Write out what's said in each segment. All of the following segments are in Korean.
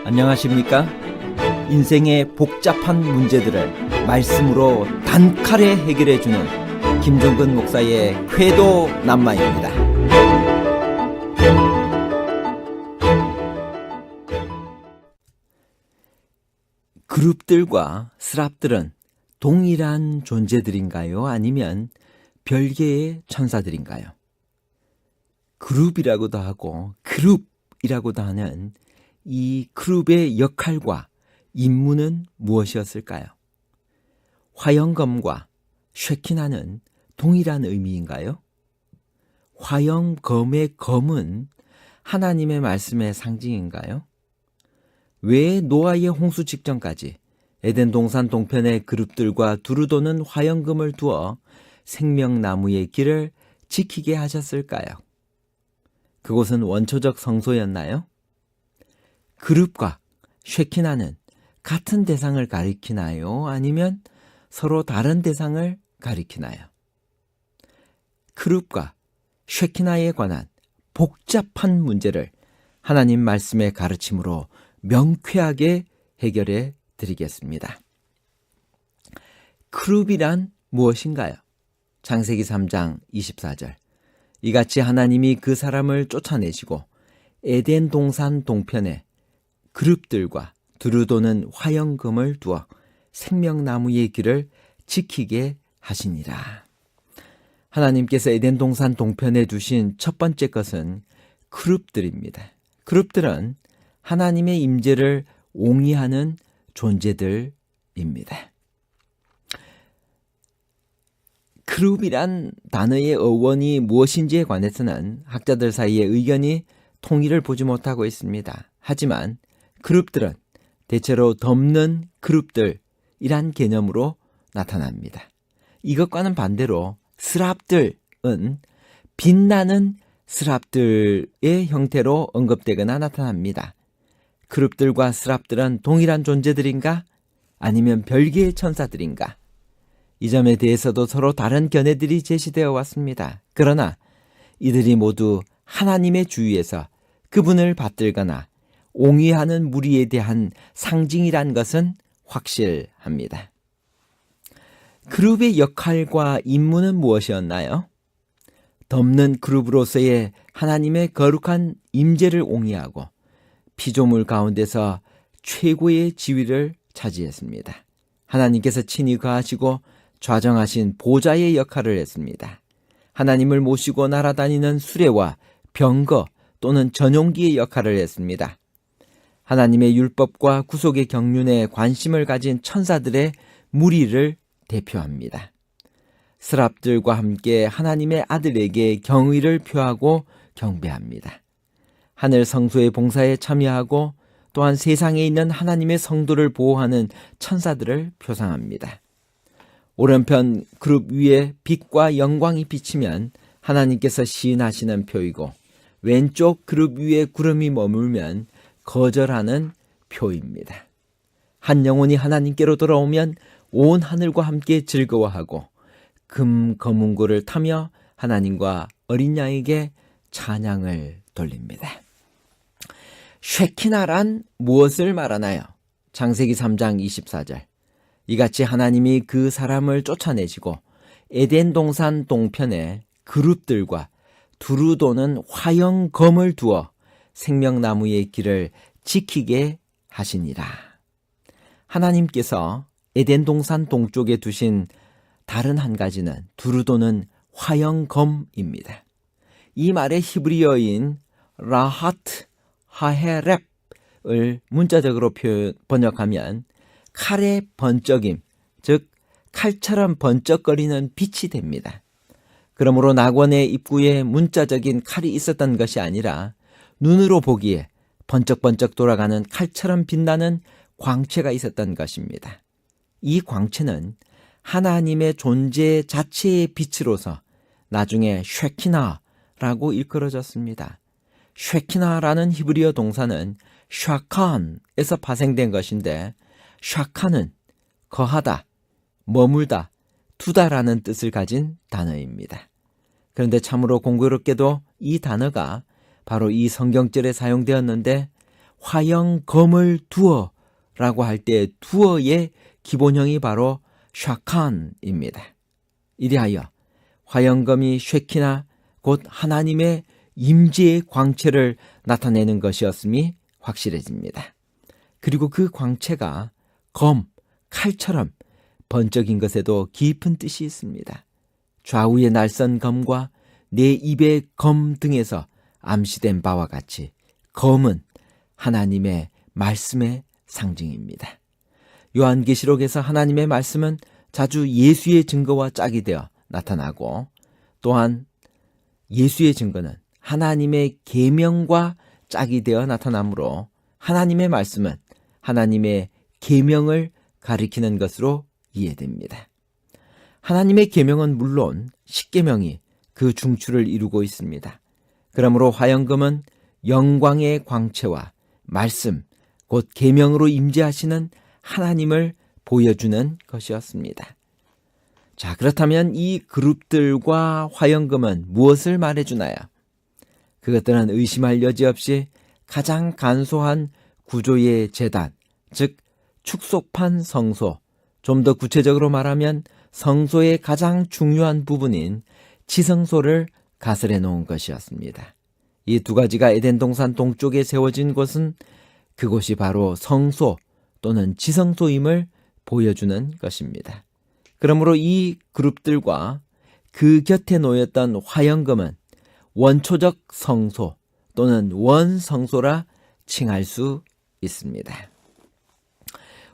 안녕하십니까? 인생의 복잡한 문제들을 말씀으로 단칼에 해결해주는 김종근 목사의 회도 남마입니다. 그룹들과 스랍들은 동일한 존재들인가요? 아니면 별개의 천사들인가요? 그룹이라고도 하고 그룹이라고도 하는 이 그룹의 역할과 임무는 무엇이었을까요? 화영검과 쉐키나는 동일한 의미인가요? 화영검의 검은 하나님의 말씀의 상징인가요? 왜 노아의 홍수 직전까지 에덴 동산 동편의 그룹들과 두루 도는 화영금을 두어 생명나무의 길을 지키게 하셨을까요? 그곳은 원초적 성소였나요? 그룹과 쉐키나는 같은 대상을 가리키나요? 아니면 서로 다른 대상을 가리키나요? 그룹과 쉐키나에 관한 복잡한 문제를 하나님 말씀의 가르침으로 명쾌하게 해결해 드리겠습니다. 그룹이란 무엇인가요? 창세기 3장 24절. 이같이 하나님이 그 사람을 쫓아내시고 에덴 동산 동편에 그룹들과 두루 도는 화영금을 두어 생명나무의 길을 지키게 하시니라. 하나님께서 에덴 동산 동편에 두신 첫 번째 것은 그룹들입니다. 그룹들은 하나님의 임재를 옹이하는 존재들입니다. 그룹이란 단어의 어원이 무엇인지에 관해서는 학자들 사이의 의견이 통일을 보지 못하고 있습니다. 하지만 그룹들은 대체로 덮는 그룹들이란 개념으로 나타납니다. 이것과는 반대로 스랍들은 빛나는 스랍들의 형태로 언급되거나 나타납니다. 그룹들과 스랍들은 동일한 존재들인가? 아니면 별개의 천사들인가? 이 점에 대해서도 서로 다른 견해들이 제시되어 왔습니다. 그러나 이들이 모두 하나님의 주위에서 그분을 받들거나 옹이하는 무리에 대한 상징이란 것은 확실합니다. 그룹의 역할과 임무는 무엇이었나요? 덮는 그룹으로서의 하나님의 거룩한 임재를 옹이하고 피조물 가운데서 최고의 지위를 차지했습니다. 하나님께서 친히 거하시고 좌정하신 보좌의 역할을 했습니다. 하나님을 모시고 날아다니는 수레와 병거 또는 전용기의 역할을 했습니다. 하나님의 율법과 구속의 경륜에 관심을 가진 천사들의 무리를 대표합니다. 스랍들과 함께 하나님의 아들에게 경의를 표하고 경배합니다. 하늘 성소의 봉사에 참여하고 또한 세상에 있는 하나님의 성도를 보호하는 천사들을 표상합니다. 오른편 그룹 위에 빛과 영광이 비치면 하나님께서 시인하시는 표이고 왼쪽 그룹 위에 구름이 머물면 거절하는 표입니다. 한 영혼이 하나님께로 돌아오면 온 하늘과 함께 즐거워하고 금 거문고를 타며 하나님과 어린 양에게 찬양을 돌립니다. 쉐키나란 무엇을 말하나요? 창세기 3장 24절. 이같이 하나님이 그 사람을 쫓아내시고 에덴 동산 동편에 그룹들과 두루 도는 화영검을 두어 생명나무의 길을 지키게 하시니라. 하나님께서 에덴 동산 동쪽에 두신 다른 한 가지는 두루 도는 화영검입니다. 이 말의 히브리어인 라하트 하헤랩을 문자적으로 번역하면 칼의 번쩍임, 즉 칼처럼 번쩍거리는 빛이 됩니다. 그러므로 낙원의 입구에 문자적인 칼이 있었던 것이 아니라 눈으로 보기에 번쩍번쩍 돌아가는 칼처럼 빛나는 광채가 있었던 것입니다. 이 광채는 하나님의 존재 자체의 빛으로서 나중에 쉐키나라고 일컬어졌습니다. 쉐키나라는 히브리어 동사는 샤칸에서 파생된 것인데 샤칸은 거하다, 머물다, 두다라는 뜻을 가진 단어입니다. 그런데 참으로 공교롭게도 이 단어가 바로 이 성경절에 사용되었는데 화형검을 두어 라고 할 때 두어의 기본형이 바로 샤칸입니다. 이리하여 화형검이 쉐키나 곧 하나님의 임재의 광채를 나타내는 것이었음이 확실해집니다. 그리고 그 광채가 검, 칼처럼 번쩍인 것에도 깊은 뜻이 있습니다. 좌우의 날선 검과 내 입의 검 등에서 암시된 바와 같이 검은 하나님의 말씀의 상징입니다. 요한계시록에서 하나님의 말씀은 자주 예수의 증거와 짝이 되어 나타나고, 또한 예수의 증거는 하나님의 계명과 짝이 되어 나타나므로 하나님의 말씀은 하나님의 계명을 가리키는 것으로 이해됩니다. 하나님의 계명은 물론 십계명이 그 중추를 이루고 있습니다. 그러므로 화형검은 영광의 광채와 말씀, 곧 계명으로 임재하시는 하나님을 보여주는 것이었습니다. 자, 그렇다면 이 그룹들과 화형검은 무엇을 말해주나요? 그것들은 의심할 여지 없이 가장 간소한 구조의 제단, 즉 축소판 성소, 좀 더 구체적으로 말하면 성소의 가장 중요한 부분인 지성소를 가설해 놓은 것이었습니다. 이 두 가지가 에덴 동산 동쪽에 세워진 곳은 그곳이 바로 성소 또는 지성소임을 보여주는 것입니다. 그러므로 이 그룹들과 그 곁에 놓였던 화형검은 원초적 성소 또는 원성소라 칭할 수 있습니다.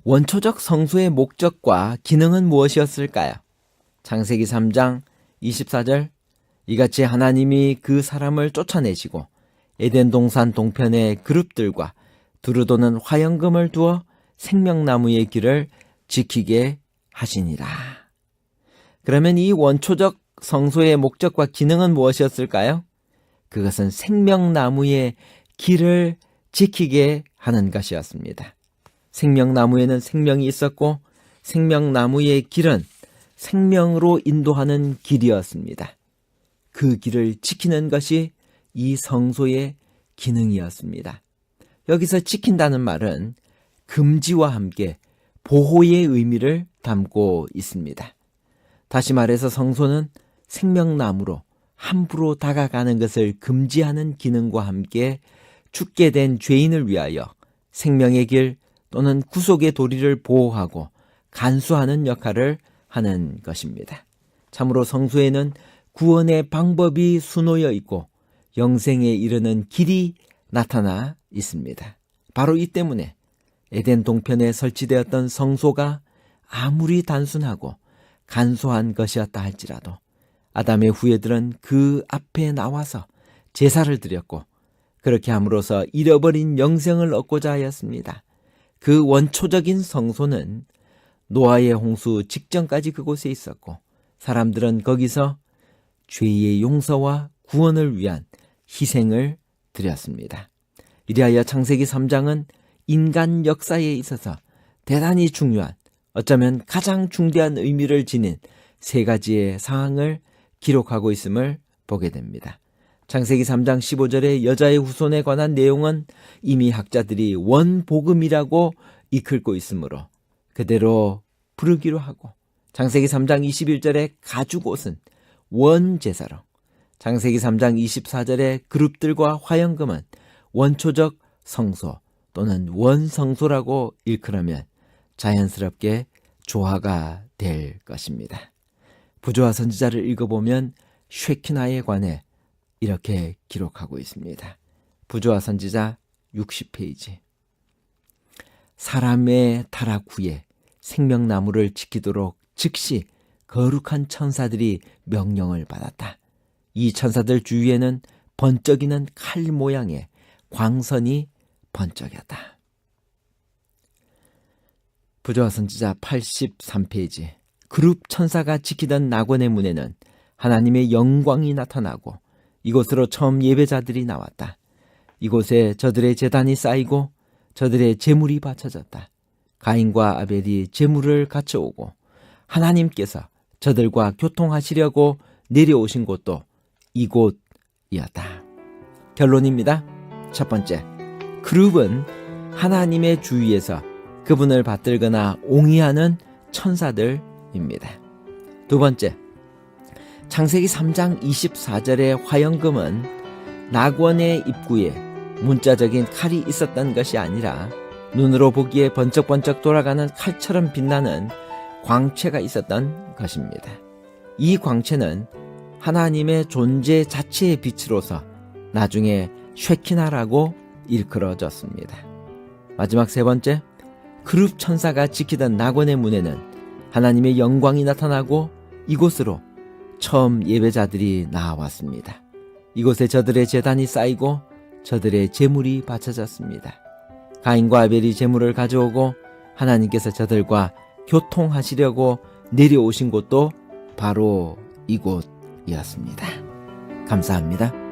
원초적 성소의 목적과 기능은 무엇이었을까요? 창세기 3장 24절, 이같이 하나님이 그 사람을 쫓아내시고 에덴 동산 동편의 그룹들과 두루 도는 화형검을 두어 생명나무의 길을 지키게 하시니라. 그러면 이 원초적 성소의 목적과 기능은 무엇이었을까요? 그것은 생명나무의 길을 지키게 하는 것이었습니다. 생명나무에는 생명이 있었고 생명나무의 길은 생명으로 인도하는 길이었습니다. 그 길을 지키는 것이 이 성소의 기능이었습니다. 여기서 지킨다는 말은 금지와 함께 보호의 의미를 담고 있습니다. 다시 말해서 성소는 생명나무로 함부로 다가가는 것을 금지하는 기능과 함께 죽게 된 죄인을 위하여 생명의 길 또는 구속의 도리를 보호하고 간수하는 역할을 하는 것입니다. 참으로 성소에는 구원의 방법이 수놓여 있고 영생에 이르는 길이 나타나 있습니다. 바로 이 때문에 에덴 동편에 설치되었던 성소가 아무리 단순하고 간소한 것이었다 할지라도 아담의 후예들은 그 앞에 나와서 제사를 드렸고 그렇게 함으로써 잃어버린 영생을 얻고자 하였습니다. 그 원초적인 성소는 노아의 홍수 직전까지 그곳에 있었고 사람들은 거기서 죄의 용서와 구원을 위한 희생을 드렸습니다. 이리하여 창세기 3장은 인간 역사에 있어서 대단히 중요한, 어쩌면 가장 중대한 의미를 지닌 세 가지의 상황을 기록하고 있음을 보게 됩니다. 창세기 3장 15절의 여자의 후손에 관한 내용은 이미 학자들이 원복음이라고 이끌고 있으므로 그대로 부르기로 하고, 창세기 3장 21절의 가죽옷은 원제사로, 창세기 3장 24절의 그룹들과 화형검은 원초적 성소 또는 원성소라고 일컬으면 자연스럽게 조화가 될 것입니다. 부조화 선지자를 읽어보면 쉐키나에 관해 이렇게 기록하고 있습니다. 부조화 선지자 60페이지. 사람의 타락 후에 생명나무를 지키도록 즉시 거룩한 천사들이 명령을 받았다. 이 천사들 주위에는 번쩍이는 칼 모양의 광선이 번쩍였다. 부조화 선지자 83페이지. 그룹 천사가 지키던 낙원의 문에는 하나님의 영광이 나타나고 이곳으로 처음 예배자들이 나왔다. 이곳에 저들의 제단이 쌓이고 저들의 제물이 바쳐졌다. 가인과 아벨이 제물을 갖춰오고 하나님께서 저들과 교통하시려고 내려오신 곳도 이곳이었다. 결론입니다. 첫 번째, 그룹은 하나님의 주위에서 그분을 받들거나 옹이하는 천사들입니다. 두 번째, 창세기 3장 24절의 화영금은 낙원의 입구에 문자적인 칼이 있었던 것이 아니라 눈으로 보기에 번쩍번쩍 돌아가는 칼처럼 빛나는 광채가 있었던 것입니다. 이 광채는 하나님의 존재 자체의 빛으로서 나중에 쉐키나라고 일컬어졌습니다. 마지막 세 번째, 그룹 천사가 지키던 낙원의 문에는 하나님의 영광이 나타나고 이곳으로 처음 예배자들이 나와왔습니다. 이곳에 저들의 제단이 쌓이고 저들의 제물이 바쳐졌습니다. 가인과 아벨이 제물을 가져오고 하나님께서 저들과 교통하시려고 내려오신 곳도 바로 이곳이었습니다. 감사합니다.